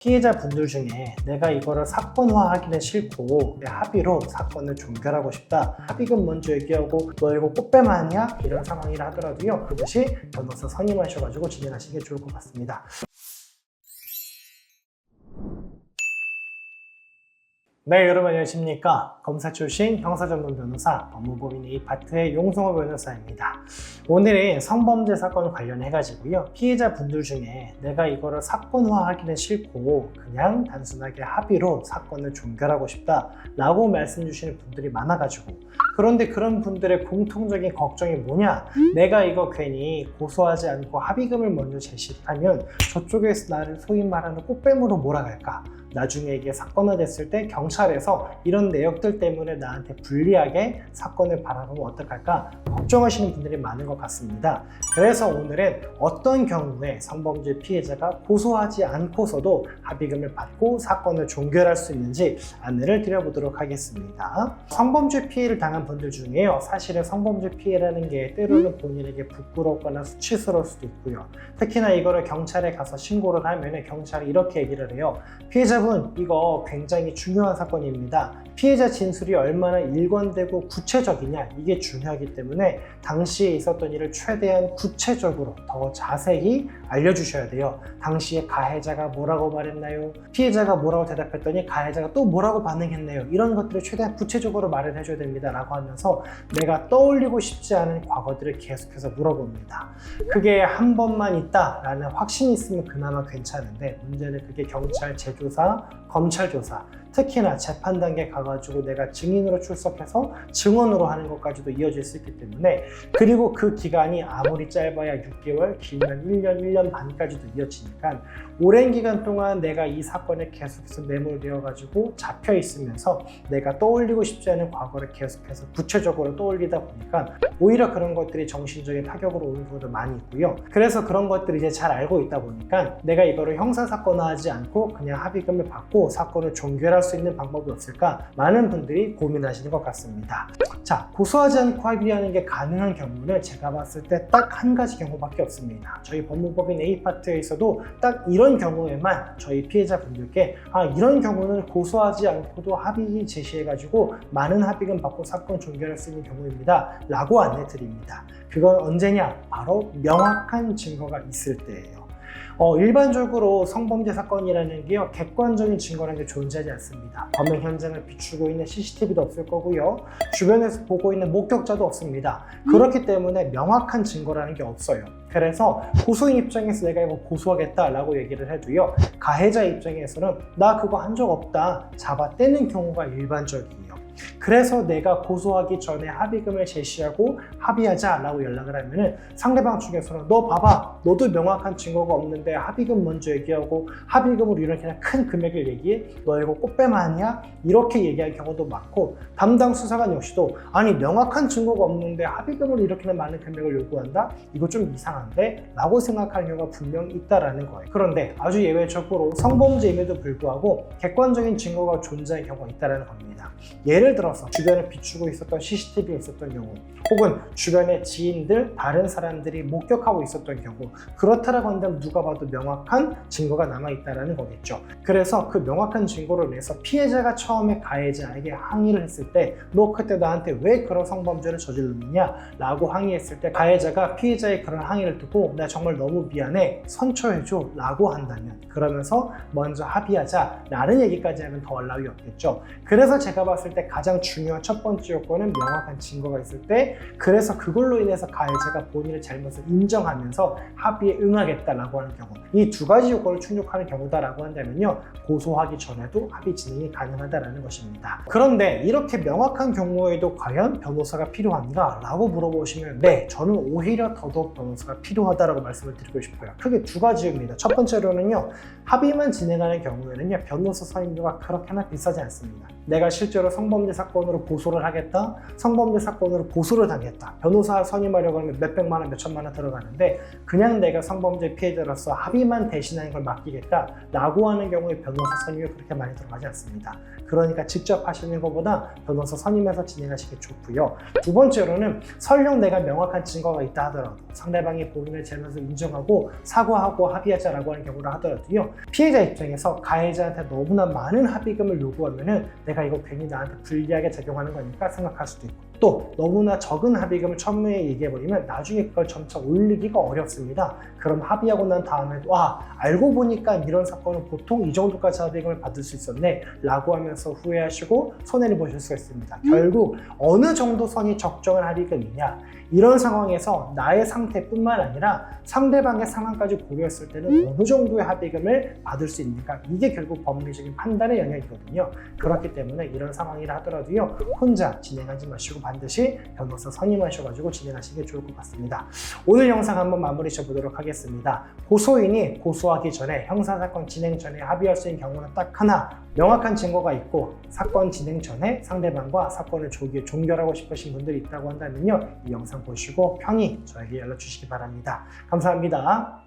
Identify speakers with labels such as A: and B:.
A: 피해자분들 중에 내가 이거를 사건화하기는 싫고 내 합의로 사건을 종결하고 싶다, 합의금 먼저 얘기하고 너 이거 꽃뱀 아니야? 이런 상황이라 하더라도요, 그것이 변호사 선임하셔가지고 진행하시는 게 좋을 것 같습니다. 네, 여러분 안녕하십니까. 검사 출신 형사전문 변호사 법무법인 A파트의 용성호 변호사입니다. 오늘은 성범죄 사건 관련해가지고요, 피해자분들 중에 내가 이거를 사건화하기는 싫고 그냥 단순하게 합의로 사건을 종결하고 싶다 라고 말씀 주시는 분들이 많아가지고, 그런데 그런 분들의 공통적인 걱정이 뭐냐, 내가 이거 괜히 고소하지 않고 합의금을 먼저 제시하면 저쪽에서 나를 소위 말하는 꽃뱀으로 몰아갈까, 나중에 이게 사건화 됐을 때 경찰에서 이런 내역들 때문에 나한테 불리하게 사건을 바라보면 어떡할까 걱정하시는 분들이 많은 것 같습니다. 그래서 오늘은 어떤 경우에 성범죄 피해자가 고소하지 않고서도 합의금을 받고 사건을 종결할 수 있는지 안내를 드려보도록 하겠습니다. 성범죄 피해를 당한 분들 중에요, 사실은 성범죄 피해라는 게 때로는 본인에게 부끄럽거나 수치스러울 수도 있고요. 특히나 이거를 경찰에 가서 신고를 하면 경찰이 이렇게 얘기를 해요. 피해자분, 이거 굉장히 중요한 사건입니다. 피해자 진술이 얼마나 일관되고 구체적이냐, 이게 중요하기 때문에 당시에 있었던 일을 최대한 구체적으로 더 자세히 알려주셔야 돼요. 당시에 가해자가 뭐라고 말했나요? 피해자가 뭐라고 대답했더니 가해자가 또 뭐라고 반응했나요? 이런 것들을 최대한 구체적으로 말을 해줘야 됩니다 라고 하면서 내가 떠올리고 싶지 않은 과거들을 계속해서 물어봅니다. 그게 한 번만 있다라는 확신이 있으면 그나마 괜찮은데, 문제는 그게 경찰 재조사, 검찰 조사, 특히나 재판 단계 가가지고 내가 증인으로 출석해서 증언으로 하는 것까지도 이어질 수 있기 때문에, 그리고 그 기간이 아무리 짧아야 6개월, 길면 1년, 1년 반까지도 이어지니까 오랜 기간 동안 내가 이 사건에 계속해서 매몰되어가지고 잡혀 있으면서 내가 떠올리고 싶지 않은 과거를 계속해서 구체적으로 떠올리다 보니까 오히려 그런 것들이 정신적인 타격으로 오는 경우도 많이 있고요. 그래서 그런 것들을 이제 잘 알고 있다 보니까 내가 이거를 형사사건화하지 않고 그냥 합의금을 받고 사건을 종결할 수 있는 방법이 없을까, 많은 분들이 고민하시는 것 같습니다. 자, 고소하지 않고 합의하는 게 가능한 경우는 제가 봤을 때 딱 한 가지 경우밖에 없습니다. 저희 법무법인 A파트에서도 딱 이런 경우에만 저희 피해자분들께 이런 경우는 고소하지 않고도 합의 제시해가지고 많은 합의금 받고 사건 종결할 수 있는 경우입니다 라고 안내 드립니다. 그건 언제냐? 바로 명확한 증거가 있을 때예요. 일반적으로 성범죄 사건이라는 게요, 객관적인 증거라는 게 존재하지 않습니다. 범행 현장을 비추고 있는 CCTV도 없을 거고요, 주변에서 보고 있는 목격자도 없습니다. 그렇기 때문에 명확한 증거라는 게 없어요. 그래서 고소인 입장에서 내가 이거 고소하겠다라고 얘기를 해도요, 가해자 입장에서는 나 그거 한 적 없다 잡아떼는 경우가 일반적이에요. 그래서 내가 고소하기 전에 합의금을 제시하고 합의하자라고 연락을 하면은 상대방 측에서는 너 봐봐, 너도 명확한 증거가 없는데 합의금 먼저 얘기하고 합의금으로 이렇게 큰 금액을 얘기해? 너 이거 꽃뱀 아니야? 이렇게 얘기할 경우도 많고, 담당 수사관 역시도 아니 명확한 증거가 없는데 합의금으로 이렇게나 많은 금액을 요구한다? 이거 좀 이상한데? 라고 생각할 경우가 분명히 있다라는 거예요. 그런데 아주 예외적으로 성범죄임에도 불구하고 객관적인 증거가 존재할 경우가 있다는 겁니다. 예를 들어서 주변을 비추고 있었던 CCTV에 있었던 경우, 혹은 주변의 지인들, 다른 사람들이 목격하고 있었던 경우, 그렇다라고 한다면 누가 봐도 명확한 증거가 남아있다는 거겠죠. 그래서 그 명확한 증거를 내서 피해자가 처음에 가해자에게 항의를 했을 때 너 그때 나한테 왜 그런 성범죄를 저질렀느냐 라고 항의했을 때 가해자가 피해자의 그런 항의를 듣고 나 정말 너무 미안해, 선처해줘 라고 한다면, 그러면서 먼저 합의하자 라는 얘기까지 하면 더 연락이 없겠죠. 그래서 제가 봤을 때 가장 중요한 첫 번째 요건은 명확한 증거가 있을 때, 그래서 그걸로 인해서 가해자가 본인의 잘못을 인정하면서 합의에 응하겠다라고 하는 경우, 이 두 가지 요건을 충족하는 경우다라고 한다면요, 고소하기 전에도 합의 진행이 가능하다라는 것입니다. 그런데 이렇게 명확한 경우에도 과연 변호사가 필요한가? 라고 물어보시면 네, 저는 오히려 더더욱 변호사가 필요하다라고 말씀을 드리고 싶어요. 크게 두 가지입니다. 첫 번째로는요, 합의만 진행하는 경우에는요, 변호사 선임료가 그렇게나 비싸지 않습니다. 내가 실제로 성범죄 사건 사건으로 고소를 하겠다, 성범죄 사건으로 고소를 당했다, 변호사 선임하려고 하면 몇백만 원, 몇천만 원 들어가는데 그냥 내가 성범죄 피해자로서 합의만 대신하는 걸 맡기겠다 라고 하는 경우에 변호사 선임이 그렇게 많이 들어가지 않습니다. 그러니까 직접 하시는 것보다 변호사 선임해서 진행하시는 게 좋고요. 두 번째로는 설령 내가 명확한 증거가 있다 하더라도 상대방이 본인의 잘못을 인정하고 사과하고 합의하자라고 하는 경우를 하더라도요, 피해자 입장에서 가해자한테 너무나 많은 합의금을 요구하면은 내가 이거 괜히 나한테 불리하게 작용하는 거니까 생각할 수도 있고, 또 너무나 적은 합의금을 처음에 얘기해버리면 나중에 그걸 점차 올리기가 어렵습니다. 그럼 합의하고 난 다음에 와, 알고 보니까 이런 사건은 보통 이 정도까지 합의금을 받을 수 있었네 라고 하면서 후회하시고 손해를 보실 수가 있습니다. 결국 어느 정도 선이 적정한 합의금이냐, 이런 상황에서 나의 상태뿐만 아니라 상대방의 상황까지 고려했을 때는 어느 정도의 합의금을 받을 수 있는가, 이게 결국 법리적인 판단의 영역이거든요. 그렇기 때문에 이런 상황이라 하더라도요, 혼자 진행하지 마시고 반드시 변호사 선임하셔가지고 진행하시는 게 좋을 것 같습니다. 오늘 영상 한번 마무리 지어보도록 하겠습니다. 고소인이 고소하기 전에, 형사사건 진행 전에 합의할 수 있는 경우는 딱 하나, 명확한 증거가 있고 사건 진행 전에 상대방과 사건을 종결하고 싶으신 분들이 있다고 한다면요, 이 영상 보시고 편히 저에게 연락 주시기 바랍니다. 감사합니다.